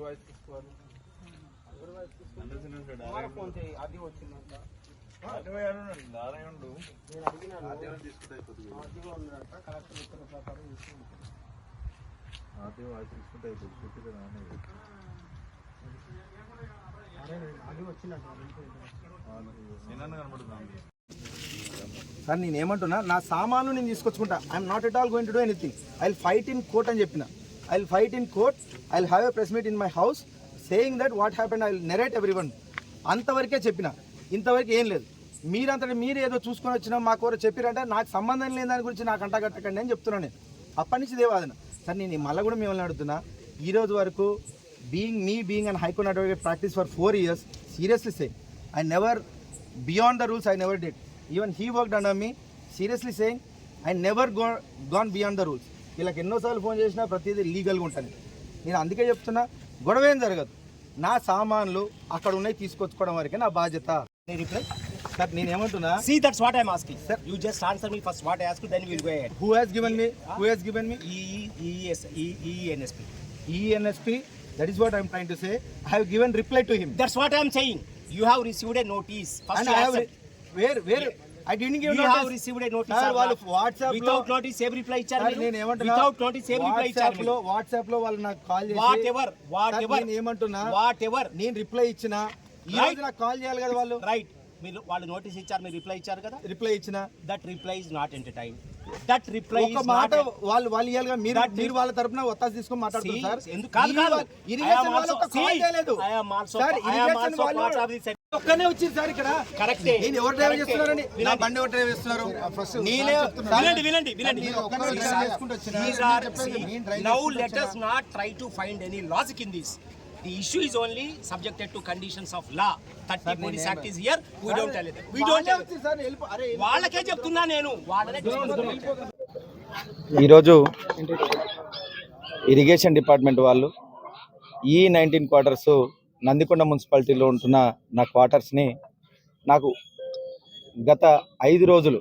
Voice తీసుకోవాలి. Phone చేయి, అది వచ్చిందంట. నారాయణుడు నేను అడిగినాను, ఆర్టీఓ ఉందంట, కలెక్టర్ ఉత్తర్వుల ప్రకారం తీసుకుంటాను. ఆర్టీఓ వాయిస్ తీసుకుంటే అయిపోతుంది. అది వచ్చిందంట. సార్ నేనేమంటున్నా, నా సామాన్లు నేను తీసుకొచ్చుకుంటా. I'm not at all going to do anything. I will fight in court అని చెప్పిన. I will fight in court. I will have a press meet in my house saying that what happened. I will narrate everyone. అంతవరకే చెప్పిన, ఇంతవరకు ఏం లేదు. మీరంతటి మీరు ఏదో చూసుకొని వచ్చినా మాకు ఎవరో చెప్పారంటే నాకు సంబంధం లేని దాని గురించి నాకు అంటగట్టకండి అని చెప్తున్నాను నేను. అప్పటి నుంచి దేవాదన సార్. నేను మళ్ళీ కూడా మిమ్మల్ని అడుగుతున్నా, ఈరోజు వరకు being an High Court advocate practice for 4 years, seriously say, I never, beyond the rules I never did. Even he worked under me, seriously saying, I never gone beyond the rules. వీళ్ళకి ఎన్నోసార్లు phone చేసినా ప్రతిదీ లీగల్గా ఉంటాను. నేను అందుకే చెప్తున్నా, గొడవ ఏం జరగదు. నా సామాన్లు అక్కడ ఉన్నాయి, తీసుకొచ్చుకోవడం వరకే నా బాధ్యత. సార్ నేనేమంటున్నా, see, that's what I'm asking sir. You just answer me first what I ask you, then we'll go ahead. who has given me ENSP. That is what I'm trying to say. I have given reply to him. That's what I'm saying. You have received a notice. First and I have where I didn't give notice. You have received a notice. Sir, వాళ్ళు WhatsApp లో without notice every reply ఇచ్చారు. నేను ఏమంటున్నా, without notice every reply ఇచ్చారు. WhatsApp లో వాళ్ళు నాకు call చేసి whatever నేను ఏమంటున్నా, whatever నేను రిప్లై ఇచ్చినా ఈ రోజు నాకు కాల్ చేయాలి కదా వాళ్ళు. రైట్, మీరు వాళ్ళు నోటీస్ ఇచ్చారు, మీరు రిప్లై ఇచ్చారు కదా. రిప్లై ఇచ్చినా that reply is not entertain. That reply ఒక మాట వాళ్ళు ఇయాలిగా మీరు వాళ్ళ తరపున ఒత్తాసు తీసుకొని మాట్లాడుతున్నారు సార్. ఎందుకు కాదు, ఇరిగేషన్ వాళ్ళు ఒక కాల్ చేయలేదు సార్. ఇరిగేషన్ వాళ్ళు ఒక్కనే వచ్చింది సార్ ఇక్కడ. కరెక్టే. నేను ఎవరు డ్రైవ్ చేస్తున్నారని, నా బండి ఎవరు డ్రైవ్ చేస్తున్నారు? వినండి. Now let us not try to find any logic in this. The issue is only subjected to conditions of law. 30 Police Act is here. We don't tell it. We don't tell it. వాళ్ళకే చెప్తున్నా నేను. ఈరోజు irrigation department వాళ్ళు E19 quarters Nandikonda మున్సిపాలిటీలో ఉంటున్న నా క్వార్టర్స్ని నాకు గత 5 రోజులు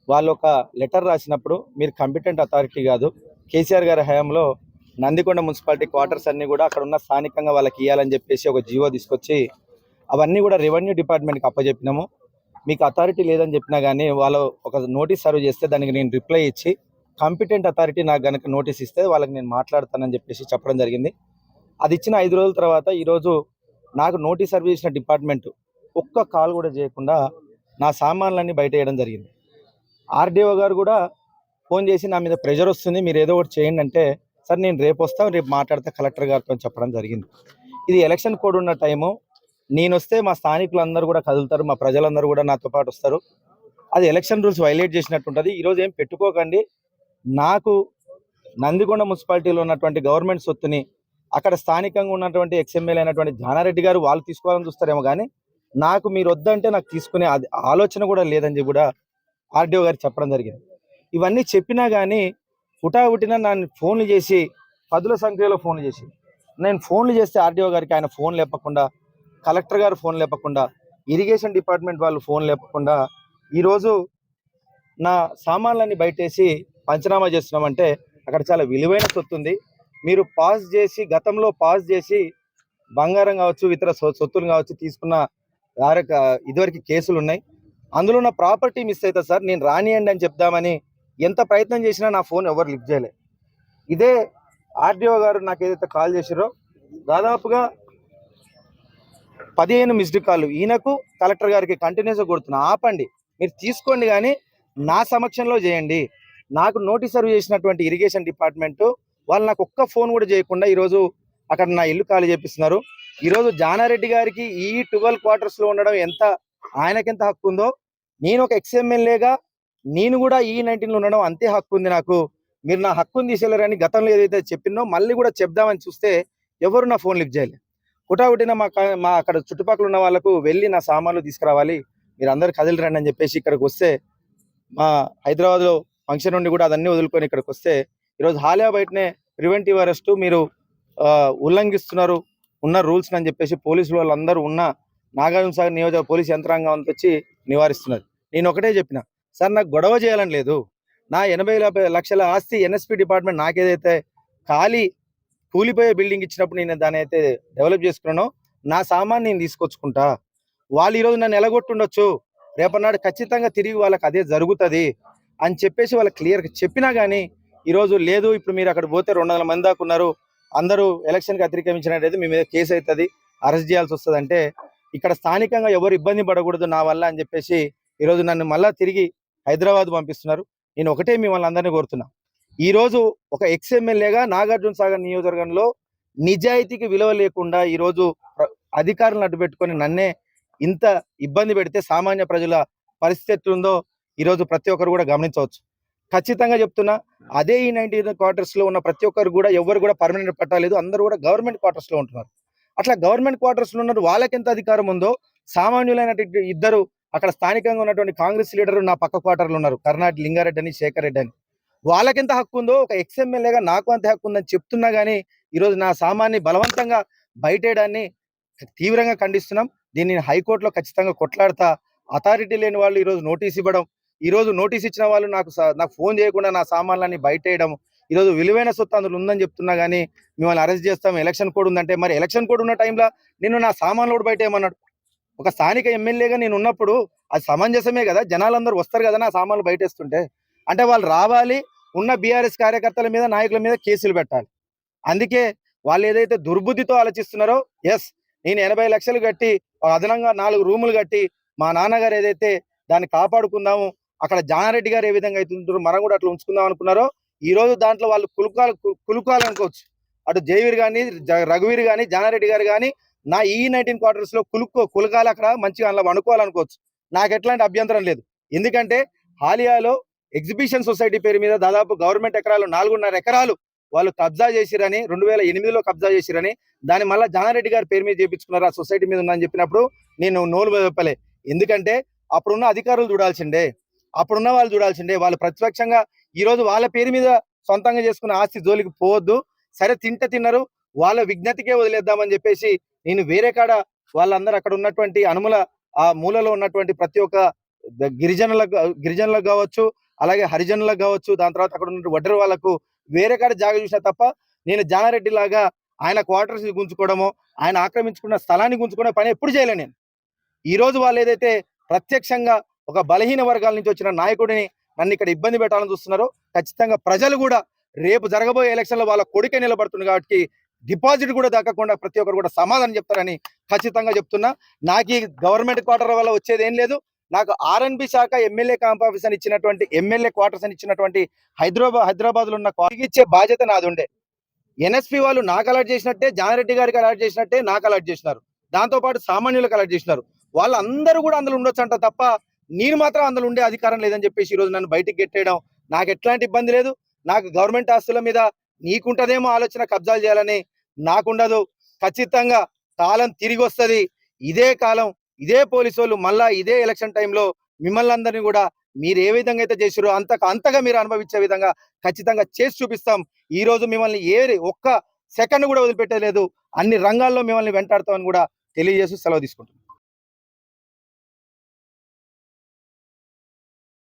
వాళ్ళు ఒక లెటర్ రాసినప్పుడు, మీరు కంపిటెంట్ అథారిటీ కాదు, కేసీఆర్ గారి హయాంలో నందికొండ మున్సిపాలిటీ క్వార్టర్స్ అన్నీ కూడా అక్కడ ఉన్న స్థానికంగా వాళ్ళకి ఇవ్వాలని చెప్పేసి ఒక జీవో తీసుకొచ్చి అవన్నీ కూడా రెవెన్యూ డిపార్ట్మెంట్కి అప్పచెప్పినాము. మీకు అథారిటీ లేదని చెప్పినా కానీ వాళ్ళు ఒక నోటీస్ సర్వ్ చేస్తే దానికి నేను రిప్లై ఇచ్చి కాంపిటెంట్ అథారిటీ నాకు కనుక నోటీస్ ఇస్తే వాళ్ళకి నేను మాట్లాడతానని చెప్పేసి చెప్పడం జరిగింది. అది ఇచ్చిన 5 రోజుల తర్వాత ఈరోజు నాకు నోటీస్ సర్వ్ చేసిన డిపార్ట్మెంట్ ఒక్క కాల్ కూడా చేయకుండా నా సామాన్లన్నీ బయట వేయడం జరిగింది. ఆర్డీఓ గారు కూడా ఫోన్ చేసి నా మీద ప్రెషర్ వస్తుంది, మీరు ఏదో ఒకటి చేయండి అంటే, సార్ నేను రేపు వస్తాను, రేపు మాట్లాడితే కలెక్టర్ గారితో చెప్పడం జరిగింది. ఇది ఎలక్షన్ కోడ్ ఉన్న టైము, నేను వస్తే మా స్థానికులందరూ కూడా కదులుతారు, మా ప్రజలందరూ కూడా నాతో పాటు వస్తారు. అది ఎలక్షన్ రూల్స్ వైలేట్ చేసినట్టు ఉంటుంది. ఈరోజు ఏం పెట్టుకోకండి. నాకు నందికొండ మున్సిపాలిటీలో ఉన్నటువంటి గవర్నమెంట్ సొత్తుని అక్కడ స్థానికంగా ఉన్నటువంటి ఎక్స్ఎమ్మెల్యే అయినటువంటి జానారెడ్డి గారు వాళ్ళు తీసుకోవాలని చూస్తారేమో, కానీ నాకు మీరు వద్దంటే నాకు తీసుకునే అది ఆలోచన కూడా లేదని చెప్పి కూడా ఆర్డీఓ గారు చెప్పడం జరిగింది. ఇవన్నీ చెప్పినా కానీ హుటాహుటిన నన్ను ఫోన్లు చేసి 10ల సంఖ్యలో ఫోన్లు చేసి, నేను ఫోన్లు చేస్తే ఆర్డీఓ గారికి ఆయన ఫోన్ లేపకుండా, కలెక్టర్ గారు ఫోన్ లేపకుండా, ఇరిగేషన్ డిపార్ట్మెంట్ వాళ్ళు ఫోన్ లేపకుండా ఈరోజు నా సామాన్లన్నీ బయటేసి పంచనామా చేస్తున్నామంటే అక్కడ చాలా విలువైన సొత్తు ఉంది. మీరు పాస్ చేసి, గతంలో పాస్ చేసి బంగారం కావచ్చు, ఇతర సొత్తులు కావచ్చు తీసుకున్న ఇదివరకు కేసులు ఉన్నాయి. అందులో నా ప్రాపర్టీ మిస్ అవుతుంది సార్, నేను రానియండి అని చెప్దామని ఎంత ప్రయత్నం చేసినా నా ఫోన్ ఎవరు లిఫ్ట్ చేయలే. ఇదే ఆర్డీఓ గారు నాకు ఏదైతే కాల్ చేసిరో దాదాపుగా 15 మిస్డ్ కాల్ ఈయనకు కలెక్టర్ గారికి కంటిన్యూస్గా కొడుతున్నా. ఆపండి, మీరు తీసుకోండి, కానీ నా సమక్షంలో చేయండి. నాకు నోటీస్ సర్వ్ చేసినటువంటి ఇరిగేషన్ డిపార్ట్మెంటు వాళ్ళు నాకు ఒక్క ఫోన్ కూడా చేయకుండా ఈరోజు అక్కడ నా ఇల్లు ఖాళీ చేపిస్తున్నారు. ఈరోజు జానారెడ్డి గారికి ఈ 12 క్వార్టర్స్లో ఉండడం ఆయనకెంత హక్కు ఉందో, నేను ఒక ఎక్స్ఎమ్మెల్యేగా నేను కూడా E19లో ఉండడం అంతే హక్కు ఉంది నాకు. మీరు నా హక్కుని తీసేయలేరని గతంలో ఏదైతే చెప్పినో మళ్ళీ కూడా చెప్దామని చూస్తే ఎవరు నా ఫోన్ లిఫ్ట్ చేయలేదు. హుటాహుటిన మా అక్కడ చుట్టుపక్కల ఉన్న వాళ్ళకు వెళ్ళి నా సామాన్లు తీసుకురావాలి, మీరు అందరు కదిలిరండి అని చెప్పేసి ఇక్కడికి వస్తే, మా హైదరాబాద్లో ఫంక్షన్ నుండి కూడా అదన్నీ వదులుకొని ఇక్కడికి వస్తే ఈరోజు హాలియా బయటనే ప్రివెంటివ్ అరెస్ట్ మీరు ఉల్లంఘిస్తున్నారు ఉన్న రూల్స్ అని చెప్పేసి పోలీసులు వాళ్ళందరూ ఉన్న నాగార్జున సాగర్ నియోజక పోలీస్ యంత్రాంగం అంతా వచ్చి నివారిస్తున్నారు. నేను ఒకటే చెప్పిన, సార్ నాకు గొడవ చేయాలని లేదు, నా 80 లక్షల ఆస్తి ఎన్ఎస్పి డిపార్ట్మెంట్ నాకేదైతే కూలిపోయే బిల్డింగ్ ఇచ్చినప్పుడు నేను దాన్ని అయితే డెవలప్ చేసుకున్నానో నా సామాన్ నేను తీసుకొచ్చుకుంటా. వాళ్ళు ఈరోజు నన్ను ఎలగొట్టుండొచ్చు, రేపటినాడు ఖచ్చితంగా తిరిగి వాళ్ళకి అదే జరుగుతుంది అని చెప్పేసి వాళ్ళకి క్లియర్గా చెప్పినా కానీ ఈరోజు లేదు, ఇప్పుడు మీరు అక్కడ పోతే 200 మంది దాకా ఉన్నారు, అందరూ ఎలక్షన్కి అతిక్రమించినట్టయితే మీ మీద కేసు అవుతుంది, అరెస్ట్ చేయాల్సి వస్తుంది అంటే ఇక్కడ స్థానికంగా ఎవరు ఇబ్బంది పడకూడదు నా వల్ల అని చెప్పేసి ఈరోజు నన్ను మళ్ళా తిరిగి హైదరాబాద్ పంపిస్తున్నారు. నేను ఒకటే మిమ్మల్ని అందరినీ కోరుతున్నా, ఈరోజు ఒక ఎక్స్ఎమ్మెల్యేగా నాగార్జున సాగర్ నియోజకవర్గంలో నిజాయితీకి విలువ లేకుండా ఈరోజు అధికారులను అడ్డు పెట్టుకొని నన్నే ఇంత ఇబ్బంది పెడితే సామాన్య ప్రజల పరిస్థితి ఎట్లుందో ఈరోజు ప్రతి ఒక్కరు కూడా గమనించవచ్చు. ఖచ్చితంగా చెప్తున్నా, అదే ఈ 19 క్వార్టర్స్ లో ఉన్న ప్రతి ఒక్కరు కూడా ఎవరు కూడా పర్మనెంట్ పట్టాలేదు, అందరూ కూడా గవర్నమెంట్ క్వార్టర్స్ లో ఉంటున్నారు. అట్లా గవర్నమెంట్ క్వార్టర్స్ లో ఉన్నారు, వాళ్ళకి ఎంత అధికారం ఉందో సామాన్యులైన ఇద్దరు అక్కడ స్థానికంగా ఉన్నటువంటి కాంగ్రెస్ లీడర్ నా పక్క క్వార్టర్లు ఉన్నారు, కర్ణాటి లింగారెడ్డి అని, శేఖర్ రెడ్డి అని. వాళ్ళకెంత హక్కు ఉందో ఒక ఎక్స్ఎమ్మెల్యేగా నాకు అంత హక్కు ఉందని చెప్తున్నా కానీ ఈరోజు నా సామాన్ని బలవంతంగా బయటేయడాన్ని తీవ్రంగా ఖండిస్తున్నాం. దీన్ని హైకోర్టులో ఖచ్చితంగా కొట్లాడతా. అథారిటీ లేని వాళ్ళు ఈరోజు నోటీస్ ఇవ్వడం, ఈరోజు నోటీస్ ఇచ్చిన వాళ్ళు నాకు ఫోన్ చేయకుండా నా సామాన్లన్నీ బయటేయడం, ఈరోజు విలువైన సొత్తు అందులో ఉందని చెప్తున్నా కానీ మిమ్మల్ని అరెస్ట్ చేస్తాం, ఎలక్షన్ కోడ్ ఉందంటే, మరి ఎలక్షన్ కోడ్ ఉన్న టైంలో నేను నా సామాన్లు కూడా బయటేయమన్నాడు. ఒక స్థానిక ఎమ్మెల్యేగా నేను ఉన్నప్పుడు అది సమంజసమే కదా, జనాలందరూ వస్తారు కదా నా సామాన్లు బయటేస్తుంటే. అంటే వాళ్ళు రావాలి, ఉన్న బీఆర్ఎస్ కార్యకర్తల మీద, నాయకుల మీద కేసులు పెట్టాలి. అందుకే వాళ్ళు ఏదైతే దుర్బుద్ధితో ఆలోచిస్తున్నారో, ఎస్, నేను 80 లక్షలు కట్టి అదనంగా 4 రూములు కట్టి మా నాన్నగారు ఏదైతే దాన్ని కాపాడుకుందాము, అక్కడ జానారెడ్డి గారు ఏ విధంగా అయితే ఉంటున్నారో మనం కూడా అట్లా ఉంచుకుందాం అనుకున్నారో, ఈ రోజు దాంట్లో వాళ్ళు కులుకాలు అనుకోవచ్చు. అటు జయవీర్ కానీ, రఘువీర్ కానీ, జానారెడ్డి గారు కానీ నా ఈ 19 క్వార్టర్స్ లో కులకాలు అక్కడ మంచిగా అందులో అనుకోవాలనుకోవచ్చు. నాకు ఎట్లాంటి అభ్యంతరం లేదు. ఎందుకంటే హాలియాలో ఎగ్జిబిషన్ సొసైటీ పేరు మీద దాదాపు గవర్నమెంట్ ఎకరాలు 4.5 ఎకరాలు వాళ్ళు కబ్జా చేసిరని, 2008లో కబ్జా చేసిరని, దాన్ని మళ్ళీ జానారెడ్డి గారి పేరు మీద చేపించుకున్నారు, ఆ సొసైటీ మీద ఉందని చెప్పినప్పుడు నేను నోలు చెప్పలే. ఎందుకంటే అప్పుడున్న అధికారులు చూడాల్సిండే, అప్పుడున్న వాళ్ళు చూడాల్సిండే. వాళ్ళు ప్రతిపక్షంగా ఈరోజు వాళ్ళ పేరు మీద సొంతంగా చేసుకున్న ఆస్తి జోలికి పోవద్దు, సరే తిన్నారు, వాళ్ళ విజ్ఞతకే వదిలేద్దామని చెప్పేసి నేను వేరే కాడ వాళ్ళందరూ అక్కడ ఉన్నటువంటి అనుముల ఆ మూలలో ఉన్నటువంటి ప్రతి ఒక్క గిరిజనులకు కావచ్చు, అలాగే హరిజనులకు కావచ్చు, దాని తర్వాత అక్కడ ఉన్న వడ్డర వాళ్ళకు వేరే కాడ జాగ చూసినా తప్ప నేను జానారెడ్డి లాగా ఆయన క్వార్టర్స్ గుంజుకోవడమో, ఆయన ఆక్రమించుకున్న స్థలాన్ని గుంజుకునే పని ఎప్పుడు చేయలే నేను. ఈ రోజు వాళ్ళు ఏదైతే ప్రత్యక్షంగా ఒక బలహీన వర్గాల నుంచి వచ్చిన నాయకుడిని నన్ను ఇక్కడ ఇబ్బంది పెట్టాలని చూస్తున్నారో, ఖచ్చితంగా ప్రజలు కూడా రేపు జరగబోయే ఎలక్షన్లో వాళ్ళ కొడుకే నిలబడుతుంది కాబట్టి డిపాజిట్ కూడా దక్కకుండా ప్రతి ఒక్కరు కూడా సమాధానం చెప్తారని ఖచ్చితంగా చెప్తున్నా. నాకు ఈ గవర్నమెంట్ క్వార్టర్ వల్ల వచ్చేది ఏం లేదు. నాకు ఆర్ఎన్బి శాఖ ఎమ్మెల్యే క్యాంప్ ఆఫీస్ అని ఇచ్చినటువంటి, ఎమ్మెల్యే క్వార్టర్స్ అని ఇచ్చినటువంటి హైదరాబాద్ లో ఉన్న ఇచ్చే బాధ్యత నాది ఉండే. ఎన్ఎస్పి వాళ్ళు నాకు అలర్ట్ చేసినట్టే, జానారెడ్డి గారికి అలర్ట్ చేసినట్టే నాకు అలర్ట్ చేసినారు, దాంతోపాటు సామాన్యులకు అలర్ట్ చేసినారు. వాళ్ళందరూ కూడా అందులో ఉండొచ్చు అంట తప్ప నేను మాత్రం అందులో ఉండే అధికారం లేదని చెప్పేసి ఈరోజు నన్ను బయటికి గెట్టేయడం నాకు ఎట్లాంటి ఇబ్బంది లేదు. నాకు గవర్నమెంట్ ఆస్తుల మీద నీకుంటదేమో ఆలోచన కబ్జాలు చేయాలని, నాకుండదు. ఖచ్చితంగా కాలం తిరిగి వస్తుంది. ఇదే కాలం, ఇదే పోలీసు వాళ్ళు మళ్ళా ఇదే ఎలక్షన్ టైంలో మిమ్మల్ని అందరినీ కూడా మీరు ఏ విధంగా అయితే చేసారో అంతగా మీరు అనుభవించే విధంగా ఖచ్చితంగా చేసి చూపిస్తాం. ఈ రోజు మిమ్మల్ని ఒక్క సెకండ్ కూడా వదిలిపెట్టలేదు, అన్ని రంగాల్లో మిమ్మల్ని వెంటాడుతామని కూడా తెలియజేస్తూ సెలవు తీసుకుంటాం.